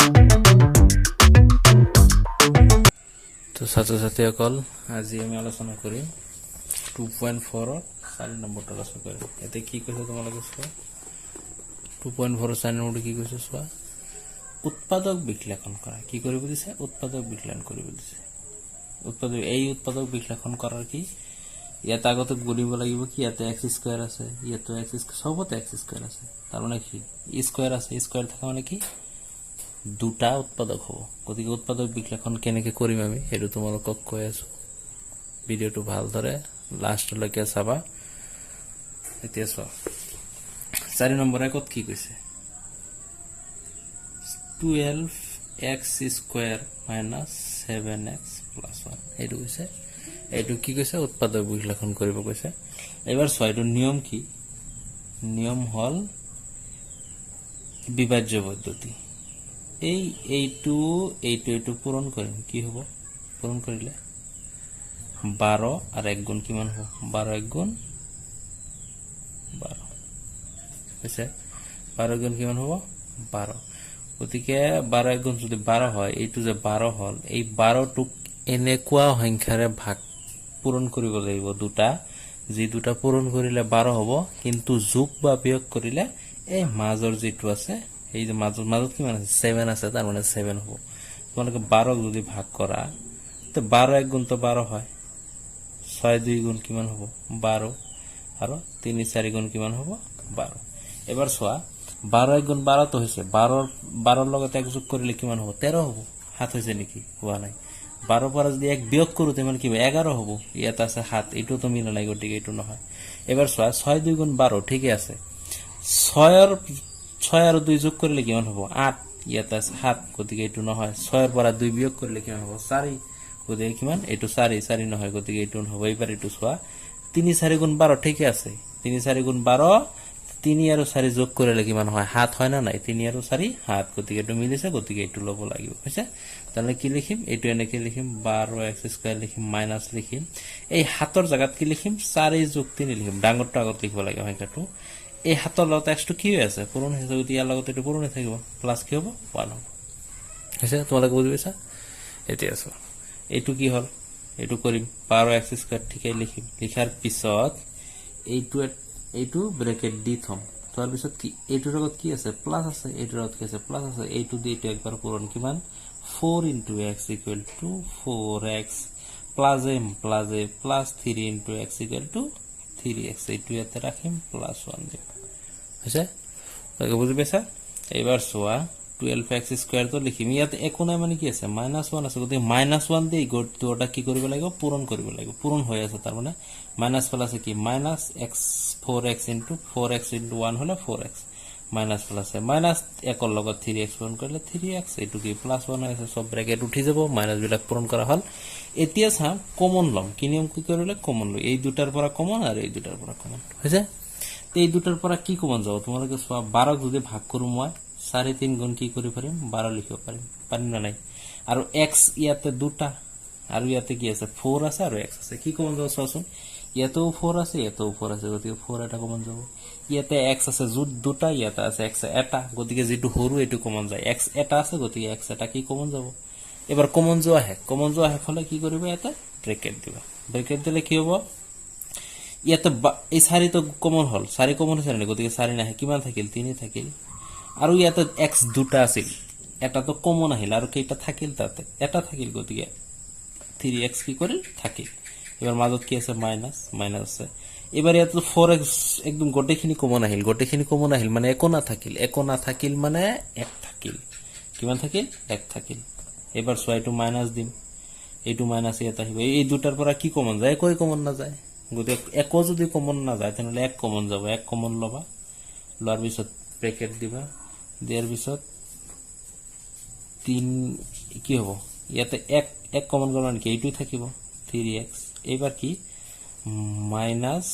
তো ছাত্ৰ-ছাত্ৰীসকল আজি আমি আলোচনা কৰিম 2.4 ৰ 4 নম্বৰটো আলোচনা কৰিম। এতে কি কৈছে তোমালোকে চোৱা 2.4 ৰ 4 নম্বৰটো কি কৈছে চোৱা উৎপাদক বিশ্লেষণ কৰা। কি কৰিব দিছে? উৎপাদক বিশ্লেষণ কৰিব দিছে। উৎপাদক বিশ্লেষণ কৰাৰ কি ইয়াত আগতে গণিব লাগিব কি ইয়াতে x স্কয়াৰ আছে, ইয়াতে x স্কয়াৰ, সবতে x স্কয়াৰ আছে। তাৰ মানে কি স্কয়াৰ আছে, স্কয়াৰ থাকা মানে কি দুটা উৎপাদক হ'ব। গতিকে উৎপাদক বিশ্লেষণ কেনেকৈ কৰিম আমি সেইটো তোমালোকক কৈ আছো। ভিডিঅ'টো ভালদৰে লাষ্টলৈকে চাবা। এতিয়া চোৱা 4 নম্বৰ একত কি কৈছে 12x square minus 7x plus 1 এইটো কৈছে। এইটো কি কৈছে? উৎপাদক বিশ্লেষণ কৰিব কৈছে। এবাৰ চোৱা এইটো নিয়ম কি? নিয়ম হল বিভাজ্য পদ্ধতি। এইটো পূৰণ কৰিম কি হ'ব? পূৰণ কৰিলে 12 আৰু 1 গুণ কিমান হ'ব? 12 1 গুণ 12 হৈছে 12 গুণ কিমান হ'ব? 12। গতিকে 12 1 গুণ যদি 12 হয়, এইটো যে 12 হল, এই 12টোক এনেকুৱা সংখ্যাৰে ভাগ পূৰণ কৰিব লাগিব দুটা, যি দুটা পূৰণ কৰিলে 12 হ'ব, কিন্তু যোগ বা বিয়োগ কৰিলে এই মাজৰ যিটো আছে এই যে মাজত কিমান আছে 7 আছে, তাৰ মানে 7 হ'ব। তোমালোকে 12 যদি ভাগ কৰা তো 12 1 গুণ তো 12 হয়, 6 2 গুণ কিমান হ'ব? 12 আৰু 3 4 গুণ কিমান হ'ব? 12। এবাৰ চোৱা 12 1 গুণ 12 তো হৈছে 12 লগত 1 যোগ কৰিলে কিমান হ'ব? 13 হ'ব। হাত হৈছে নেকি? হোৱা নাই। 12 পৰা যদি 1 বিয়োগ কৰো তেমান কি হ'ব? 11 হ'ব। ইয়াত আছে 7, এইটো তো মিলা নাই, গতিকে এইটো নহয়। এবাৰ চোৱা 6 2 গুণ 12 ঠিকই আছে। 6 আৰু 2 যোগ কৰিলে কিমান হ'ব? 8, ইয়াত আছে 7, গতিকে এইটো নহয়। 6 ৰ পৰা 2 বিয়োগ কৰিলে কিমান হ'ব? 4, গতিকে কিমান? এইটো 4 নহয়, গতিকে এইটো নহব। এইবাৰ এইটো চোৱা 3 4 গুণ 12 ঠিকই আছে। 3 4 গুণ 12, 3 আৰু 4 যোগ কৰিলে কিমান হয়? 7 হয় না নাই? 3 আৰু 4 7, গতিকে এইটো মিলিছে, গতিকে এইটো ল'ব লাগিব। হৈছে? তাহলে কি লিখিম? এইটো এনেকে লিখিম 12x স্কয়াৰ লিখিম মাইনাস লিখিম। এই 7ৰ জায়গাত কি লিখিম? 4 যোগ 3 লিখিম। ডাঙৰটো আগত লিখিব লাগে সংখ্যাটো। এই 7ৰ লগত x টো কি হৈ আছে? পূৰণ হৈছে, গতিকে ইয়াৰ লগত এইটো পূৰণ হৈ থাকিব। প্লাস কি হ'ব? 1 হ'ব। হৈছে? তোমালোকে বুজি পাইছা? এতিয়া আছে এইটো কি হল? এইটো কৰিম 12x স্কয়াৰ ঠিকই লিখিম। লিখাৰ পিছত এইটো ব্ৰেকেট দি থম। তাৰ পিছত কি এইটোৰ লগত কি আছে? প্লাস আছে। এইটোৰ লগত কি আছে? প্লাস আছে। এইটো দি এইটো একবাৰ পূৰণ কিমান? 4 into x equal to 4x plus m plus 3 into x equal to 3x এইটো ইয়াতে ৰাখিম প্লাস 1 দিম। হৈছে? তাকে বুজি পাইছা? এবাৰ চোৱা 12x স্কয়াৰ তো লিখিম। ইয়াতে একো নাই মানে কি আছে? -1 আছে, গতিকে -1 দি গোটেইটা কি কৰিব লাগিব? পূৰণ কৰিব লাগিব। পূৰণ হৈ আছে, তাৰ মানে মাইনাস প্লাস কি? Minus x 4x into 4x into 1 হলে 4x মাইনাস প্লাস মাইনাস 1 ৰ লগত 3x পূৰণ কৰিলে 3x, এইটো কি প্লাস 1 হৈ আছে। সব ব্ৰেকেট উঠি যাব, মাইনাস বিলাক পূৰণ কৰা হল। এতিয়া চা কমন লম। কি নিয়ম কি কৰিলে? কমন লই। এই দুটাৰ পৰা কমন আৰু এই দুটাৰ পৰা কমন। হৈছে? এই দুটাৰ পৰা কি কমন যাব? তোমালোকে চোৱা 12 যদি ভাগ কৰো মই 4 3 গুণ কি কৰি পাৰিম? 12 লিখিব পাৰিম না নাই? আৰু x ইয়াতে দুটা আৰু ইয়াতে কি আছে? 4 আছে আৰু x আছে। কি কমন যাব চোৱাচোন। ইয়াতেও 4 আছে, ইয়াতেও 4 আছে, গতিকে 4 এটা কমন যাব। ইয়াতে x আছে দুটা, ইয়াতে আছে x এটা, গতিকে যেটো সৰু এটো কমন যায়। x এটা আছে, গতিকে x এটা কি কমন যাব। এবাৰ কমন যোৱা হে হলে কি কৰিবা? ইয়াতে ব্ৰেকেট দিবা। ব্ৰেকেট দিলে কি হ'ব? ইয়াতে এই 4 তো কমন হল, 4 কমন হৈছে না, গতিকে 4 নাহে, কিমান থাকিল? 3 থাকিল। আৰু ইয়াতে x দুটা আছিল, এটা তো কমন আহিল, আৰু কেইটা থাকিল? তাতে এটা থাকিল, গতিকে 3x কি কৰিল? থাকিল। এবাৰ মাজত কি আছে? মাইনাস আছে। এবাৰ ইয়াতে 4x একদম গোটেইখিনি কমন আহিল, মানে একো না থাকিল মানে 1 থাকিল। কিমান থাকিল? 1 থাকিল। এবাৰ চোৱা এইটো মাইনাস দিম, এইটো মাইনাস ইয়াত আহিব। এই দুটাৰ পৰা কি কমন যায়? একোই কমন না যায়, গতিকে একো যদি কমন না যায় তেনলে 1 কমন যাব। 1 কমন লবা, লোৱাৰ পিছত ব্ৰেকেট দিবা। দিয়াৰ পিছত 3 কি হ'ব? ইয়াতে 1 কমন গ'ল মানে কি? এইটোই থাকিব 3x। এইবাৰ কি? মাইনাস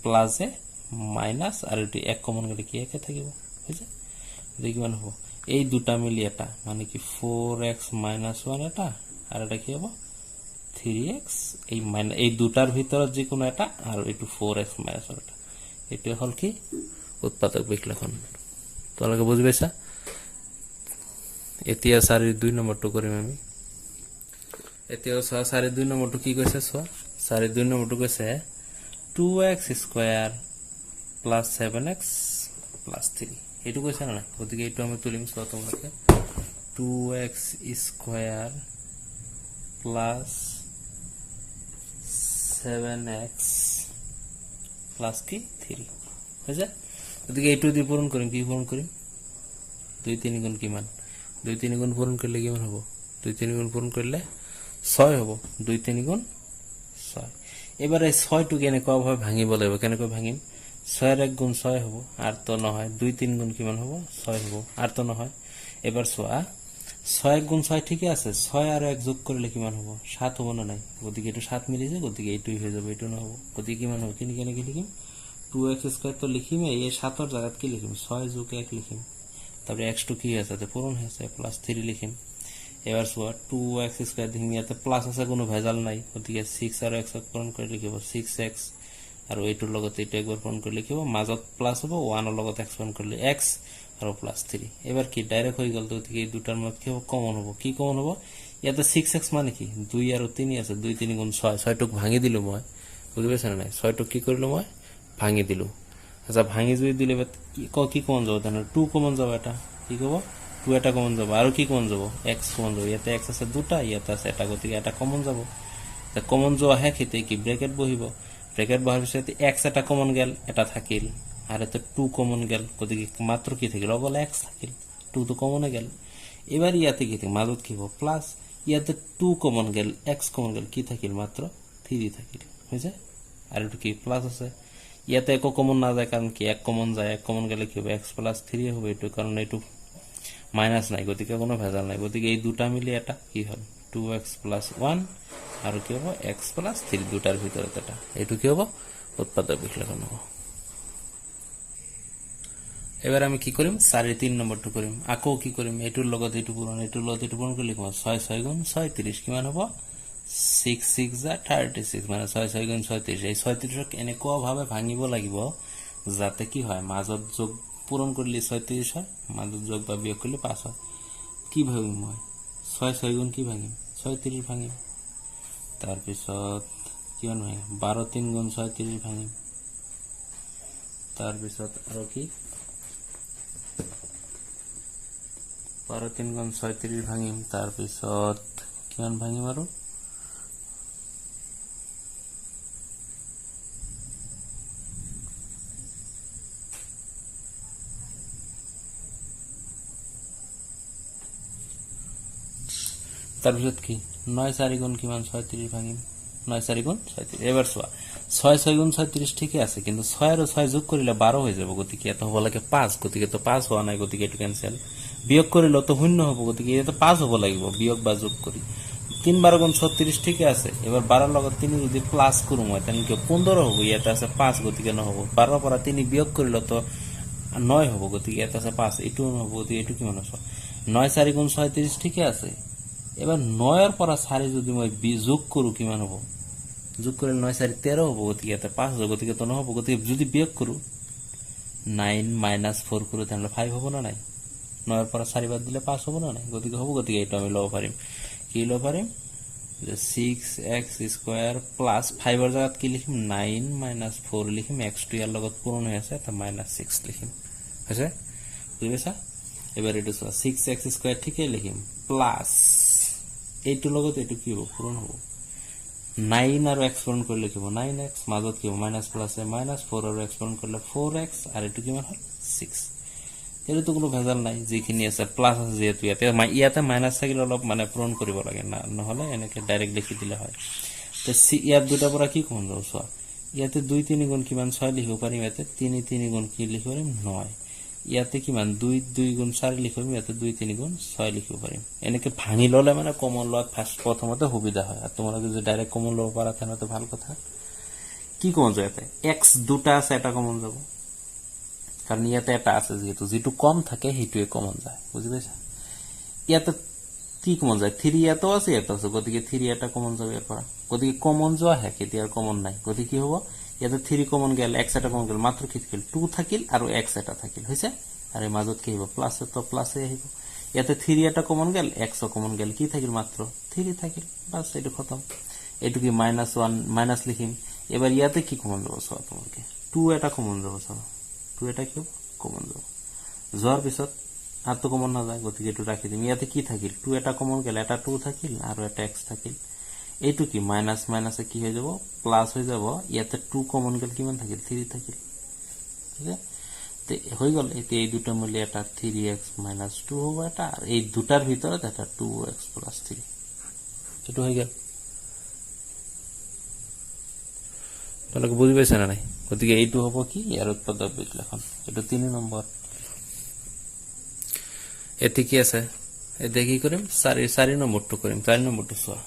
প্লাসে মাইনাস আৰু এটো 1 কমন গলে কি? 1 থাকিব। বুঝছে? দেখি কিমান হ'ব? এই দুটা মিলি এটা মানে কি 4x - 1 এটা, আর এটা কি হবে 3x। এই দুটার ভিতৰত যে কোনো এটা, আর এইটো 4x - 1 এটা, এটা হল কি উৎপাদক বিশ্লেষণ। তোমালোকে বুঝি পাইছা? এতিয়া 4 2 নম্বৰটো কৰিম আমি এতিয়া 4 2 নম্বৰটো কি কৈছে 4 2 নম্বৰটো কৈছে 2x square plus 7x plus 3 এইটো কৈছে না গতিকে এইটো আমি তুলিম তোমালোকে 2x square plus 7x plus কি 3 হয়েছে গতিকে এইটো দি পূরণ কৰিম কি পূৰণ কৰিম 2 3 গুণ কিমান 2 3 গুণ পূরণ করলে কিমান হ'ব 2 3 গুণ পূরণ করলে 6 হ'ব 2 3 গুণ 6 এবারে 6 টু কেনেকৈ ভাবে ভাঙিব লাগিব কেনেকৈ ভাঙিম 6 এর 1 গুণ 6 হ'ব আর তো নহয় 2 3 গুণ কিমান হ'ব 6 হ'ব আর তো নহয় এবার সোয়া 6 1 গুণ 6 ঠিকই আছে 6 আর 1 যোগ করলে কিমান হ'ব 7 হ'ব না নাই গতিকে এটো 7 মিলিছে গতিকে এইটোই হয়ে যাবে এটো না হ'ব গতিকে কিমান হবে কিনি কেনে কি লিখিম 2x স্কয়ার তো লিখিম এই 7 এর জায়গাত কি লিখিম 6 যোগ 1 লিখিম তারপরে x টু কি আছে তো পূরণ হয়েছে প্লাস 3 লিখিম এবার সোয়া 2x স্কয়ার লিখিম ইয়াতে প্লাস আছে কোনো ভেজাল নাই গতিকে 6 আর x পূরণ করে লিখিব 6x আর এইটোৰ লগত এইটো একবাৰ পূৰণ কৰি লিখিব মাজত প্লাস হ'ব 1 ৰ লগত x পূৰণ কৰিলে x আৰু প্লাস 3 এবাৰ কি ডাইৰেক্ট হৈ গল তো এই দুটাৰ মত কি হ'ব কমন হ'ব কি কমন হ'ব ইয়াতে 6x মানে কি 2 আৰু 3 আছে 2 3 গুণ 6 6 টুক ভাঙি দিলো মই বুজি পাইছ না 6 টুক কি কৰিলো মই ভাঙি দিলো আচ্ছা ভাঙি যদি দিলে কি কমন যাব তাহলে 2 কমন যাব এটা কি হ'ব 2 এটা কমন যাব আৰু কি কমন যাব x কমন যাব ইয়াতে x আছে দুটা ইয়াতে আছে এটা গতিকে এটা কমন যাব তা কমন যোৱা হে খেতে কি ব্র্যাকেট বহিব ব্র্যাকেট বহার পিছতে x এটা কমন গেল এটা থাকিল আর এতে 2 কমন গেল গতিকে মাত্র কি থাকিল অকল x থাকিল 2 তো কমনে গেল এবার ইয়াতে কি থাকে মাজত কি হবে প্লাস ইয়াতে 2 কমন গেল x কমন গেল কি থাকিল মাত্র 3 থাকিল হইছে আর এটো কি প্লাস আছে ইয়াতে এক কমন না যায় কারণ কি এক কমন যায় এক কমন গেলে কি হবে x প্লাস 3 হবে এটো কারণ এটো মাইনাস নাই গতিকে কোনো ভেজাল নাই গতিকে এই দুটা মিলি এটা কি হবে 2x প্লাস 1 আর কি হবে x প্লাস 3 দুটার ভিতরে এটা এটু কি হবে উৎপাদক বিশ্লেষণ হবে এবার আমি কি করিম 3 নম্বরটো করিম আকো কি করিম এটুর লগত এটু পূরণ এটুর লগত এটু পূরণ করলে 6 6 গুণ 36 কিমান হবে 6 6 যা 36 মানে 6 6 গুণ 36 এই 36ক এনেকুৱা ভাবে ভাঙিব লাগিব যাতে কি হয় মাজত যোগ পূরণ করলে 36 হয় মাজত যোগ বা বিয়োগ করলে 5 হয় কি ভাবিম মই 6 6 গুণ কি ভাঙিম 36 ভাঙিম তার পিছত কিমান হয় 12 3 গুণ 36 ভাঙিম তার পিছত আৰু কি 12 3 গুণ 36 ভাঙিম তাৰ পিছত কিমান ভাঙিম আৰু তার পিছত কি 9 4 গুণ কিমান 36 ভাঙিম 9 4 গুণ 36 এবার সোয়া 6 6 গুণ 36 ঠিকই আছে কিন্তু 6 আর 6 যোগ করিলে 12 হয়ে যাবে গতিকে এত হবো লাগে 5 গতিকে তো 5 হওয়া নাই গতিকে এটো ক্যান্সেল বিয়োগ করিলে তো শূন্য হবে গতিকে এটা 5 হবো লাগিব বিয়োগ বা যোগ করি 3 12 গুণ 36 ঠিকই আছে এবার 12 লগত 3 যদি প্লাস করুম তাহলে কি 15 হবে এটা আছে 5 গতিকে ন হবে 12 পরা 3 বিয়োগ করিলে তো 9 হবে গতিকে এটা আছে 5 এটু হবে গতিকে এটু কি মানে 9 4 গুণ 36 ঠিকই আছে এবার 9 এর পর 4 যদি মই যোগ করু কিমান হবে যোগ করলে 9 4 13 হবে গতিকে এটা 5 হবে গতিকে তো ন হবে গতিকে যদি বিয়োগ করু 9 - 4 করু তাহলে 5 হবে না নাই 9 এর পর 4 বাদ দিলে 5 হবে না নাই গতিকে হবে গতিকে এটা আমি লব পারিম কি লব পারিম যে 6x স্কয়ার প্লাস 5 এর জায়গাত কি লিখিম 9 - 4 লিখিম x2 এর লগত পূরণ হয়ে আছে তা -6 লিখিম আছে বুঝিছা এবার এটা 6x স্কয়ার ঠিকই লিখিম প্লাস এইটো লগত এইটো কি হ'ব পূরণ হ'ব 9 আর x পূরণ করলে কি হবে 9x মাজত কি হবে মাইনাস প্লাস এ মাইনাস 4 আর x পূরণ করলে 4x আর এটু কি হয় 6 এর তো কোনো ভেজাল নাই যেখিনি আছে প্লাস আছে যেহেতু ইয়াতে মাইনাস থাকিলে অলপ মানে পূরণ কৰিব লাগে না নহলে এনেকে ডাইৰেক্ট লিখি দিলে হয় তো ইয়াত দুটা পৰা কি কোন যাব সোয়া ইয়াতে 2 3 গুণ কিমান 6 লিখিব পারিম ইয়াতে 3 3 গুণ কি লিখিব পারিম 9 ইয়াতে কিমান 2 2 গুণ 4 লিখিব ইয়াতে 2 3 গুণ 6 লিখিব পারিম এনেকে ভাঙি ললে মানে কমন লওয়াত ফার্স্ট প্রথমতে সুবিধা হয় আর তোমরা যদি ডাইরেক্ট কমন লব পারা তাহলে তো ভালো কথা কি কমন যায় x দুটা আছে এটা কমন যাব কারণ ইয়াতে এটা আছে যেহেতু যেটু কম থাকে হেতুয়ে কমন যায় বুঝি পাইছা ইয়াতে কি কমন যায় 3 ইয়াতেও আছে এটা আছে গতিকে 3 এটা কমন যাবে এরপর গতিকে কমন যোৱা হে কেতি আর কমন নাই গতিকে কি হবে ইয়াতে 3 কমন গেল x এটা কমন গেল মাত্র কি থাকিল 2 থাকিল আর x এটা থাকিল হইছে আর এই মাজত কি হবে প্লাস তো প্লাসে আহিব ইয়াতে 3 এটা কমন গেল x ও কমন গেল কি থাকিল মাত্র 3 থাকিল বাস এটা খতম এটু কি -1 মাইনাস লিখিম এবার ইয়াতে কি কমন যাব সব তোমাকে 2 এটা কমন যাব সব 2 এটা কি কমন যাব যার পিছত আর তো কমন না যায় গতিকে এটু রাখি দিম ইয়াতে কি থাকিল 2 এটা কমন গেল এটা 2 থাকিল আর এটা x থাকিল এইটু কি মাইনাস মাইনাসে কি হয়ে যাব প্লাস হয়ে যাব ইয়াতে 2 কমন গেল কিমান থাকিল 3 থাকিল ঠিক আছে তে হই গেল এতে এই দুটো মিলে এটা 3x - 2 হবে এটা আর এই দুটার ভিতরে এটা 2x + 3 এটা হই গেল তাহলে বুঝি পাইছেন না নাই গতিকে এইটু হবে কি এর উৎপাদক বিশ্লেষণ এটা 3 নম্বর এতে কি আছে এতে কি করিম 4 নম্বরটো করিম 4 নম্বরটো সোয়া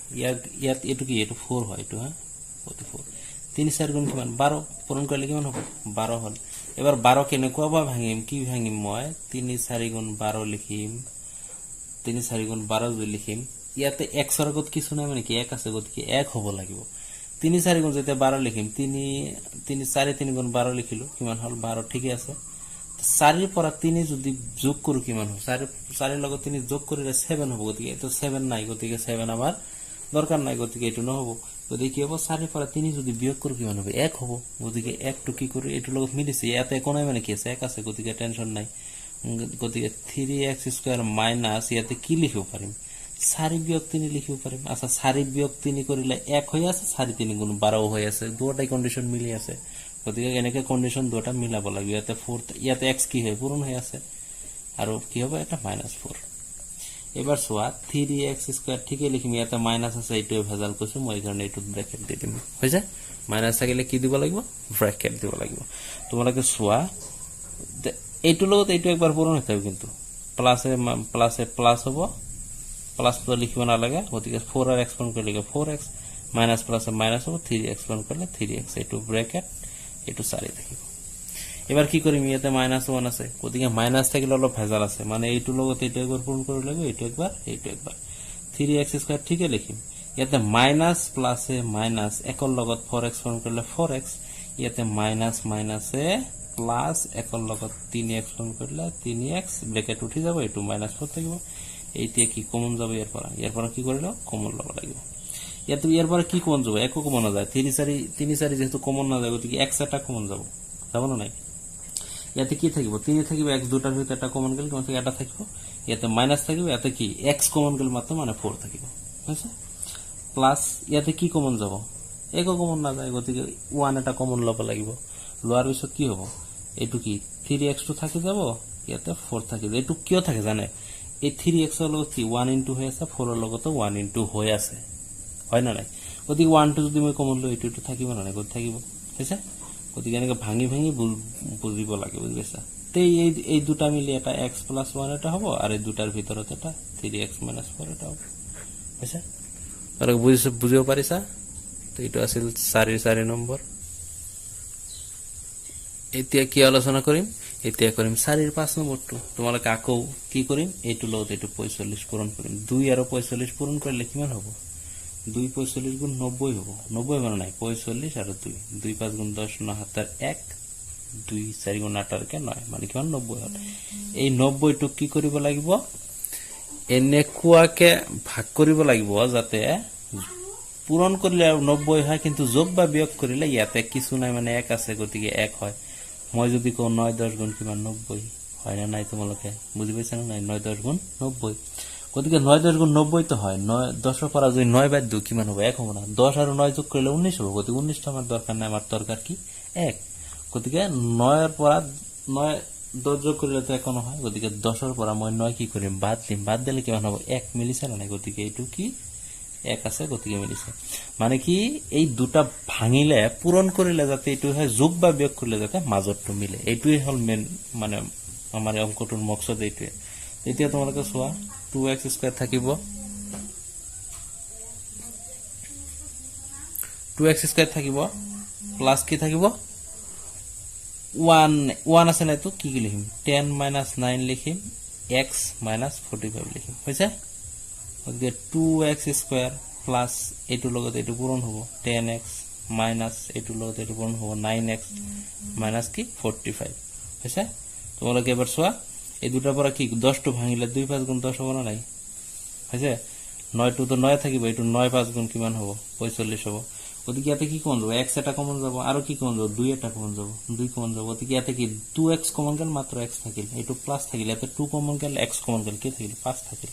ইয়াত এটু কি এটু 4 হয় এটু হ্যাঁ 44 3 4 গুণ কিমান 12 পূরণ করলে কিমান হবে 12 হল এবার 12 কেনেকুৱা বা ভাঙিম কি ভাঙিম মই 3 4 গুণ 12 লিখিম 3 4 গুণ 12 যদি লিখিম ইয়াতে x এর আগত কিছু নাই মানে কি 1 আছে গতিকে 1 হ'ব লাগিব 3 4 গুণ যেতে 12 লিখিম 3 4 3 গুণ 12 লিখিলো কিমান হল 12 ঠিকই আছে 4 এর পর 3 যদি যোগ করি কিমান হবে 4 এর লগত 3 যোগ করিলে 7 হবে গতিকে এতো 7 নাই গতিকে 7 আমার দরকার নাই গতিকে এটু ন হবে গতিকে কি হবে 4 এর পর 3 যদি বিয়োগ করি কিমান হবে 1 হবে গতিকে 1 টু কি করি এটু লগত মিলিছে এতে কোন মানে কি আছে 1 আছে গতিকে টেনশন নাই গতিকে 3x² মাইনাস ইয়াতে কি লিখিব পারিম 4 বিয়োগ 3 লিখিব পারিম আচ্ছা 4 বিয়োগ 3 করিলে 1 হই আছে 4 3 গুণ 12 হই আছে দুটাই কন্ডিশন মিলি আছে গতিকে এনেকে কন্ডিশন দুটা মিলাব লাগিব ইয়াতে 4 ইয়াতে x কি হয় পূরণ হই আছে আর কি হবে এটা -4 এবার সোয়া 3x² ঠিকই লিখিম ইয়াতে মাইনাস আছে এইটো ভেজাল কইছো মই কারণে এইটো ব্র্যাকেট দি দিম হইছে মাইনাস থাকিলে কি দিব লাগিব ব্র্যাকেট দিব লাগিব তোমালকে সোয়া এইটো লগত এইটো একবার পূরণ হইতে হবে কিন্তু প্লাস হবে প্লাস তো লিখিব না লাগে গতিকে 4 আর x পূরণ করলে 4x মাইনাস প্লাসে মাইনাস হবে 3x পূরণ করলে 3x এইটো ব্র্যাকেট এইটো 4 থাকিব এবার কি করিম ইয়াতে -1 আছে গতিকে মাইনাস থাকিলে অলপ ভেজাল আছে মানে এইটো লগত এইটো একবার পূরণ করে লাগবে এইটো একবার 3x² ঠিকই লিখিম ইয়াতে মাইনাস প্লাসে মাইনাস একর লগত 4x পূরণ করলে 4x ইয়াতে মাইনাস মাইনাসে প্লাস একর লগত 3x পূরণ করলে 3x ব্র্যাকেট উঠি যাব এইটো -4 থাকিব এইতে কি কমন যাবে এরপর কি করিল কমন লব লাগিব ইয়াতে এরপর কি কমন যাব একো কমন না যায় 3 4 যেহেতু কমন না যায় গতিকে x এটা কমন যাব না নাই ইয়াতে কি থাকিব 3 থাকিব x দুটার ভিতর একটা কমন গেল কোন থেকে এটা থাকিব ইয়াতে মাইনাস থাকিব ইয়াতে কি x কমন গেল মাত্র মানে 4 থাকিব বুঝছো প্লাস ইয়াতে কি কমন যাব একো কমন না যায় গতিকে 1 এটা কমন লব লাগিব লোৱাৰ পিছত কি হ'ব এটু কি 3x2 থাকি যাব ইয়াতে 4 থাকি এটু কিয় থাকে জানে এই 3x এর লগত কি 1 ইনটু হই আছে 4 এর লগত 1 ইনটু হই আছে হয় না নাই গতিকে 1 2 যদি মই কমন লই এটু থাকিব না নাই গতি থাকিব বুঝছে গতিকে এনেকে ভাঙি ভাঙি বুঝিব লাগে বুঝিছা তে এই দুটা মিলি এটা x + 1 এটা হবে আর এই দুটার ভিতরতে এটা 3x - 4 এটা হবে বুঝছা আর বুঝিও পারিছা তো এটা আছিল 4 নম্বর এতিয়া কি আলোচনা করিম এতিয়া করিম 4 5 নম্বরটো তোমালকে আকো কি করিম এইটো লগত এইটো 45 পূরণ করিম 2 আর 45 পূরণ করলে কিমান হবে 2 45 গুণ 90 হবে 90 মানে নাই 45 আর 2 2 5 গুণ 10 9 হাতের 1 2 4 গুণ 8 আর কে 9 মানে কিমান 90 হল এই 90 টুক কি করিব লাগিব এনেকুয়াকে ভাগ করিব লাগিব যাতে পূরণ করলে 90 হয় কিন্তু যোগ বা বিয়োগ করিলে ইয়াতে কিছু নাই মানে 1 আছে গতিকে 1 হয় মই যদি কও 9 10 গুণ কিমান 90 হয় না নাই তোমালকে বুঝি পাইছ না নাই 9 10 গুণ 90 গতিকে 9 10 গুণ 90 তো হয় 9 10 এর পর যদি 9 বাদ দিও কিমান হবে 1 হবে না 10 আর 9 যোগ করলে 19 হবে গতিকে 19 টা আমার দরকার নাই আমার দরকার কি 1 গতিকে 9 এর পর 9 10 যোগ করলে তো 1 হয় গতিকে 10 এর পর মই 9 কি করিম বাদ দিলে কিমান হবে 1 মিলিছে না নাই গতিকে এইটু কি 1 আছে গতিকে মিলিছে মানে কি এই দুটা ভাঙিলে পূরণ করিলে যাতে এইটু হয় যোগ বা বিয়োগ করলে যাতে মাজৰটো মিলে এইটোই হল মেন মানে আমাৰ অঙ্কটোৰ মকসদ এইটোই এতিয়া তোমালোকে সোয়া 2x² থাকিব 2x² থাকিব প্লাস কি থাকিব 1 আছে না তো কি লিখিম 10 - 9 লিখিম x - 45 লিখিম হইছে গতিকে 2x² প্লাস এইটোৰ লগত এইটো পূৰণ হ'ব 10x মাইনাস এইটোৰ লগত এইটো পূৰণ হ'ব 9x মাইনাস কি 45 হইছে তোমালোকে এবাৰ সোয়া এই দুটাৰ পৰা কি 10টো ভাঙিলে 2 5 গুণ 10 হ'ব না নাই হৈছে 9টো তো 9 থাকিব এইটো 9 5 গুণ কিমান হ'ব 45 হ'ব গতিকে ইয়াতে কি কমন যাব x এটা কমন যাব আৰু কি কমন যাব 2 এটা কমন যাব 2 কমন যাব গতিকে ইয়াতে কি 2x কমন গেল মাত্ৰ x থাকিল এইটো প্লাস থাকিল ইয়াতে 2 কমন গেল x কমন গেল কি থাকিল 5 থাকিল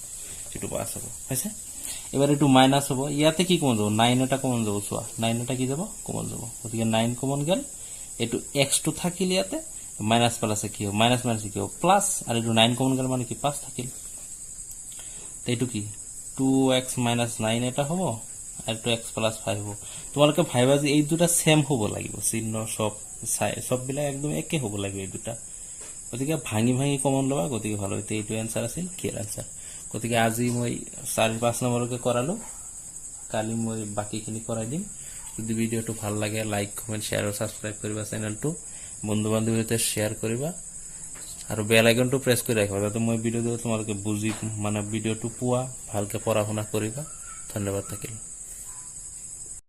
এটো পাস হ'ব হৈছে এবাৰ এটো মাইনাস হ'ব ইয়াতে কি কমন যাব 9 এটা কমন যাব চোৱা 9 এটা কি যাব কমন যাব গতিকে 9 কমন গেল এটো x টো থাকিল ইয়াতে মাইনাস প্লাস কি হ'ব মাইনাস মাইনাস কি হ'ব প্লাস আর এটো 9 কমন গেল মানে কি 5 থাকিল তো এটো কি 2x - 9 এটা হ'ব আর তো x + 5 হ'ব তোমালকে ভাইবা যে এই দুটা সেম হ'ব লাগিব চিহ্ন সব বিলা একদম একে হ'ব লাগিব এই দুটা গতিকে ভাঙি ভাঙি কমন লবা গতিকে ভালো হইতে এইটো आंसर আছিল ক্লিয়ার आंसर গতিকে আজি মই 4-5 নম্বৰকে কৰালো কালি মই বাকিখিনি কৰাই দিম যদি ভিডিওটো ভাল লাগে লাইক কমেন্ট শেয়াৰ আৰু সাবস্ক্ৰাইব কৰিবা চ্যানেলটো বন্ধু বান্ধৱীৰ সৈতে শেয়াৰ কৰিবা আৰু বেল আইকনটো প্ৰেছ কৰি ৰাখিবা যাতে মই ভিডিও দিলে তোমালোকে বুজি মানে ভিডিওটো পোৱা ভালকে পঢ়া শুনা কৰিবা ধন্যবাদ থাকিল